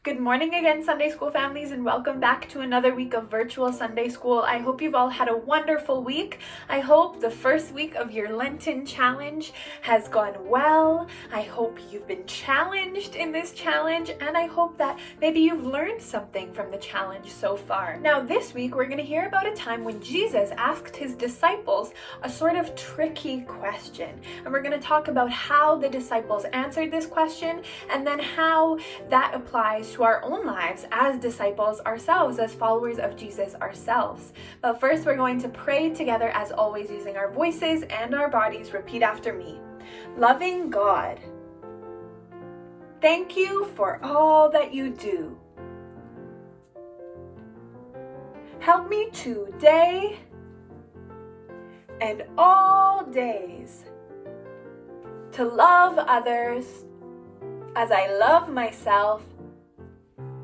Good morning again, Sunday School families, and welcome back to another week of virtual Sunday School. I hope you've all had a wonderful week. I hope the first week of your Lenten challenge has gone well. I hope you've been challenged in this challenge, and I hope that maybe you've learned something from the challenge so far. Now, this week, we're going to hear about a time when Jesus asked his disciples a sort of tricky question, and we're going to talk about how the disciples answered this question, and then how that applies to our own lives as disciples ourselves, as followers of Jesus ourselves. But first, we're going to pray together as always using our voices and our bodies. Repeat after me. Loving God, thank you for all that you do. Help me today and all days to love others as I love myself,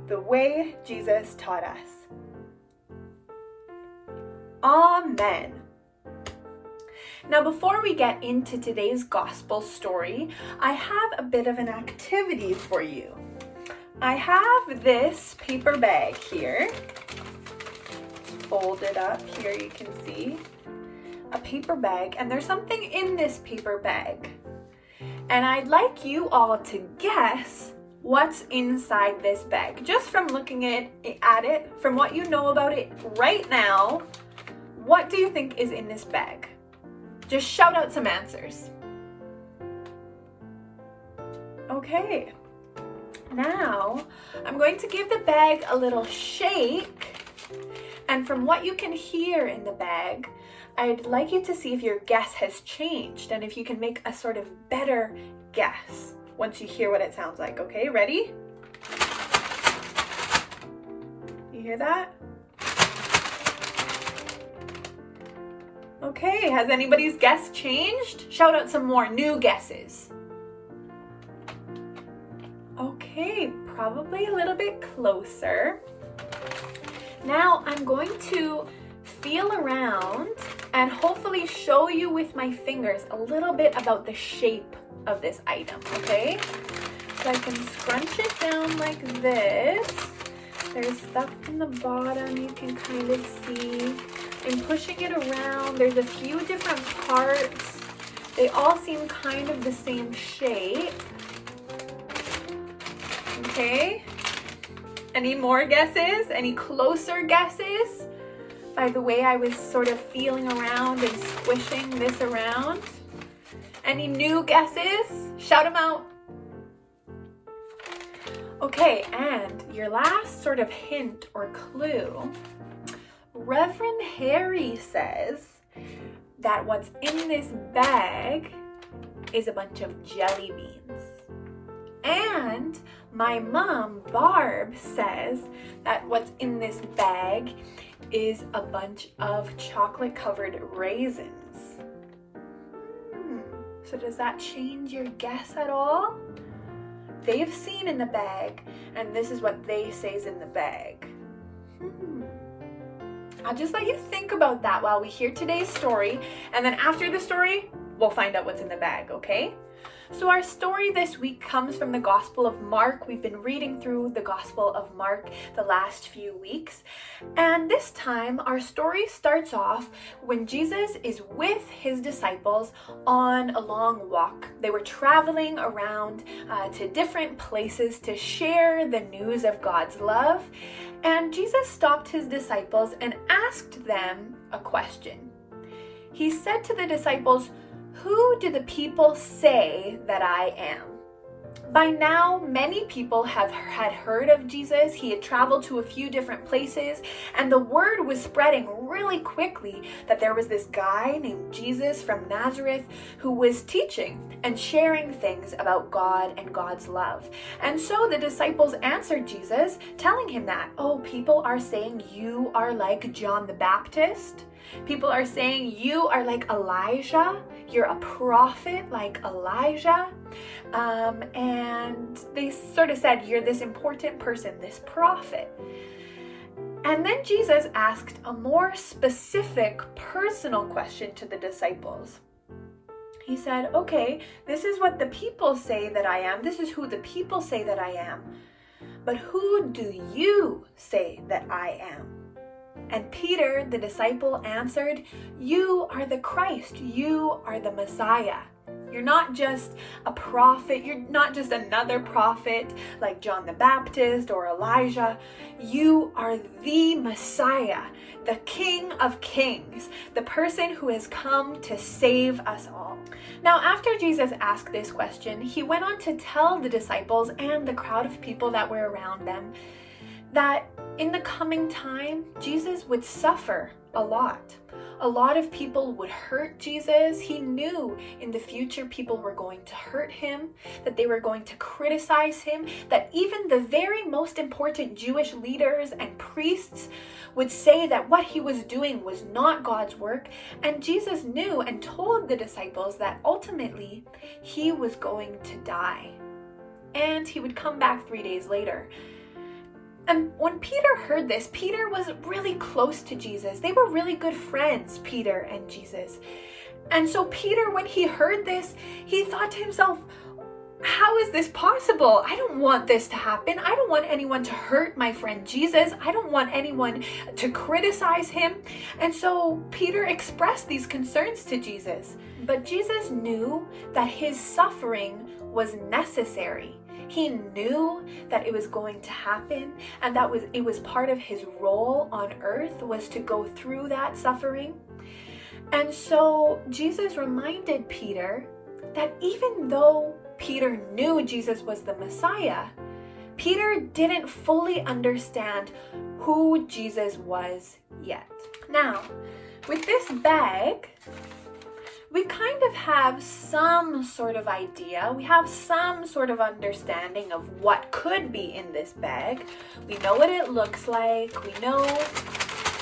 the way Jesus taught us. Amen. Now, before we get into today's gospel story, I have a bit of an activity for you. I have this paper bag here. Folded up here, you can see a paper bag, and there's something in this paper bag. And I'd like you all to guess what's inside this bag. Just from looking at it, from what you know about it right now, what do you think is in this bag? Just shout out some answers. Okay. Now, I'm going to give the bag a little shake. And from what you can hear in the bag, I'd like you to see if your guess has changed and if you can make a sort of better guess once you hear what it sounds like. Okay, ready? You hear that? Okay, has anybody's guess changed? Shout out some more new guesses. Okay, probably a little bit closer. Now I'm going to feel around and hopefully show you with my fingers a little bit about the shape of this item, okay? So I can scrunch it down like this. There's stuff in the bottom you can kind of see. I'm pushing it around. There's a few different parts. They all seem kind of the same shape. Okay? Any more guesses? Any closer guesses? By the way I was sort of feeling around and squishing this around. Any new guesses? Shout them out. Okay, and your last sort of hint or clue. Reverend Harry says that what's in this bag is a bunch of jelly beans. And my mom, Barb, says that what's in this bag is a bunch of chocolate-covered raisins. So does that change your guess at all? They've seen in the bag, and this is what they say is in the bag. I'll just let you think about that while we hear today's story, and then after the story, we'll find out what's in the bag, okay? So our story this week comes from the Gospel of Mark. We've been reading through the Gospel of Mark the last few weeks. And this time, our story starts off when Jesus is with his disciples on a long walk. They were traveling around to different places to share the news of God's love. And Jesus stopped his disciples and asked them a question. He said to the disciples, "Who do the people say that I am?" By now, many people had heard of Jesus. He had traveled to a few different places, and the word was spreading really quickly that there was this guy named Jesus from Nazareth who was teaching and sharing things about God and God's love. And so the disciples answered Jesus, telling him that, "Oh, people are saying you are like John the Baptist. People are saying you are like Elijah. You're a prophet like Elijah." And they sort of said, "You're this important person, this prophet." And then Jesus asked a more specific, personal question to the disciples. He said, "Okay, this is what the people say that I am. This is who the people say that I am. But who do you say that I am?" And Peter, the disciple, answered, "You are the Christ. You are the Messiah." You're not just a prophet. You're not just another prophet like John the Baptist or Elijah. You are the Messiah, the King of Kings, the person who has come to save us all. Now, after Jesus asked this question, he went on to tell the disciples and the crowd of people that were around them that in the coming time, Jesus would suffer a lot. A lot of people would hurt Jesus. He knew in the future people were going to hurt him, that they were going to criticize him, that even the very most important Jewish leaders and priests would say that what he was doing was not God's work. And Jesus knew and told the disciples that ultimately he was going to die. And he would come back 3 days later. And when Peter heard this, Peter was really close to Jesus. They were really good friends, Peter and Jesus. And so Peter, when he heard this, he thought to himself, how is this possible? I don't want this to happen. I don't want anyone to hurt my friend Jesus. I don't want anyone to criticize him. And so Peter expressed these concerns to Jesus. But Jesus knew that his suffering was necessary. He knew that it was going to happen, and it was part of his role on earth was to go through that suffering. And so Jesus reminded Peter that even though Peter knew Jesus was the Messiah, Peter didn't fully understand who Jesus was yet. Now, with this bag, we kind of have some sort of idea. We have some sort of understanding of what could be in this bag. We know what it looks like. We know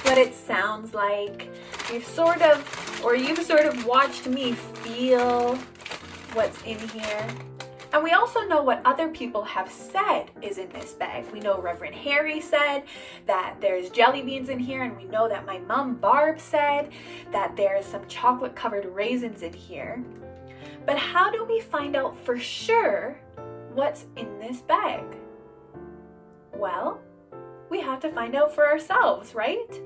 what it sounds like. You've sort of watched me feel what's in here. And we also know what other people have said is in this bag. We know Reverend Harry said that there's jelly beans in here, and we know that my mom Barb said that there's some chocolate-covered raisins in here. But how do we find out for sure what's in this bag? Well, we have to find out for ourselves, right?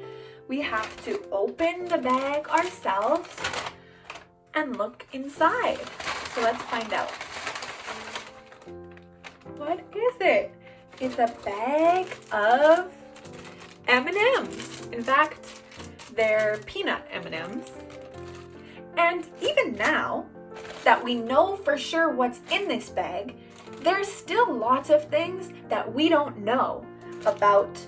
We have to open the bag ourselves and look inside. So let's find out. What is it? It's a bag of M&Ms. In fact, they're peanut M&Ms. And even now that we know for sure what's in this bag, there's still lots of things that we don't know about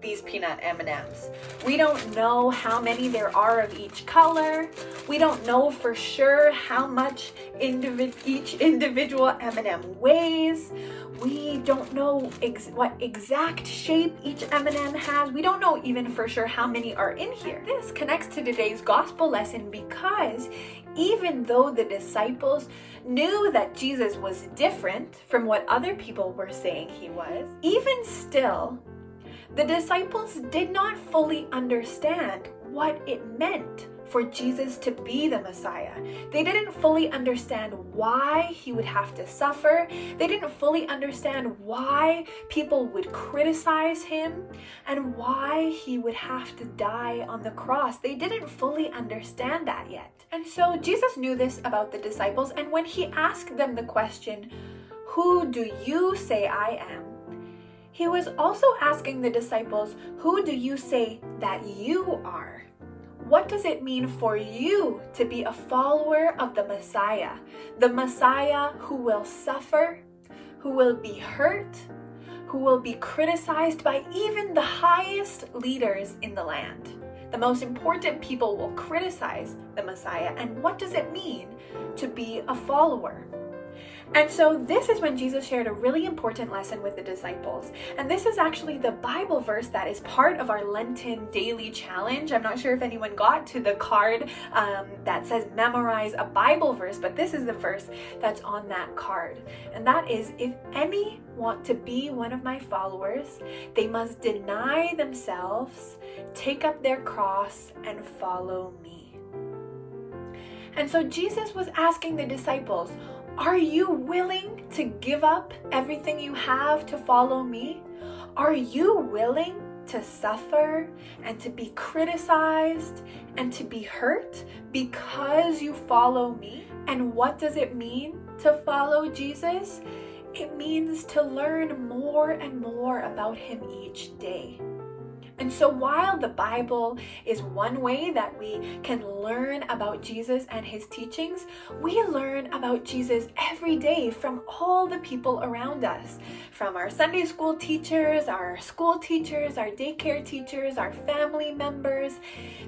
these peanut M&Ms. We don't know how many there are of each color. We don't know for sure how much each individual M&M weighs. We don't know what exact shape each M&M has. We don't know even for sure how many are in here. This connects to today's gospel lesson because even though the disciples knew that Jesus was different from what other people were saying he was, even still, the disciples did not fully understand what it meant for Jesus to be the Messiah. They didn't fully understand why he would have to suffer. They didn't fully understand why people would criticize him and why he would have to die on the cross. They didn't fully understand that yet. And so Jesus knew this about the disciples, and when he asked them the question, "Who do you say I am?" he was also asking the disciples, "Who do you say that you are?" What does it mean for you to be a follower of the Messiah who will suffer, who will be hurt, who will be criticized by even the highest leaders in the land? The most important people will criticize the Messiah. And what does it mean to be a follower? And so this is when Jesus shared a really important lesson with the disciples. And this is actually the Bible verse that is part of our Lenten daily challenge. I'm not sure if anyone got to the card that says memorize a Bible verse, but this is the verse that's on that card. And that is, if any want to be one of my followers, they must deny themselves, take up their cross, and follow me. And so Jesus was asking the disciples, Are you willing to give up everything you have to follow me? Are you willing to suffer and to be criticized and to be hurt because you follow me? And what does it mean to follow Jesus? It means to learn more and more about him each day. And so while the Bible is one way that we can learn about Jesus and his teachings, we learn about Jesus every day from all the people around us, from our Sunday school teachers, our school teachers, our daycare teachers, our family members.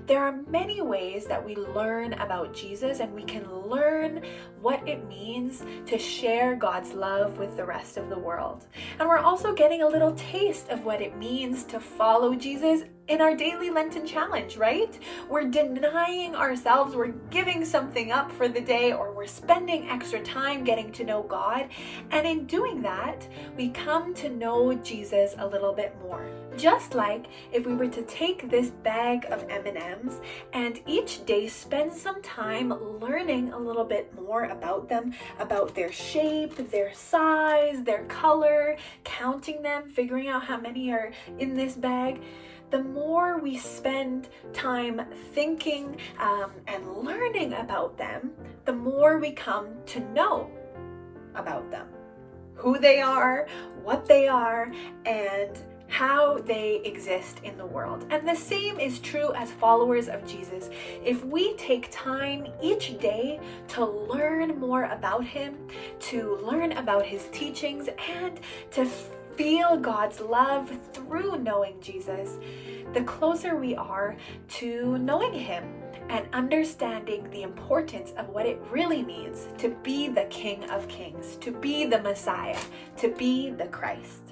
There are many ways that we learn about Jesus, and we can learn what it means to share God's love with the rest of the world. And we're also getting a little taste of what it means to follow Jesus in our daily Lenten challenge, right? We're denying ourselves, we're giving something up for the day, or we're spending extra time getting to know God. And in doing that, we come to know Jesus a little bit more. Just like if we were to take this bag of M&Ms and each day spend some time learning a little bit more about them, about their shape, their size, their color, counting them, figuring out how many are in this bag, the more we spend time thinking and learning about them, the more we come to know about them, who they are, what they are, and how they exist in the world. And the same is true as followers of Jesus. If we take time each day to learn more about him, to learn about his teachings, and to feel God's love through knowing Jesus, the closer we are to knowing him and understanding the importance of what it really means to be the King of Kings, to be the Messiah, to be the Christ.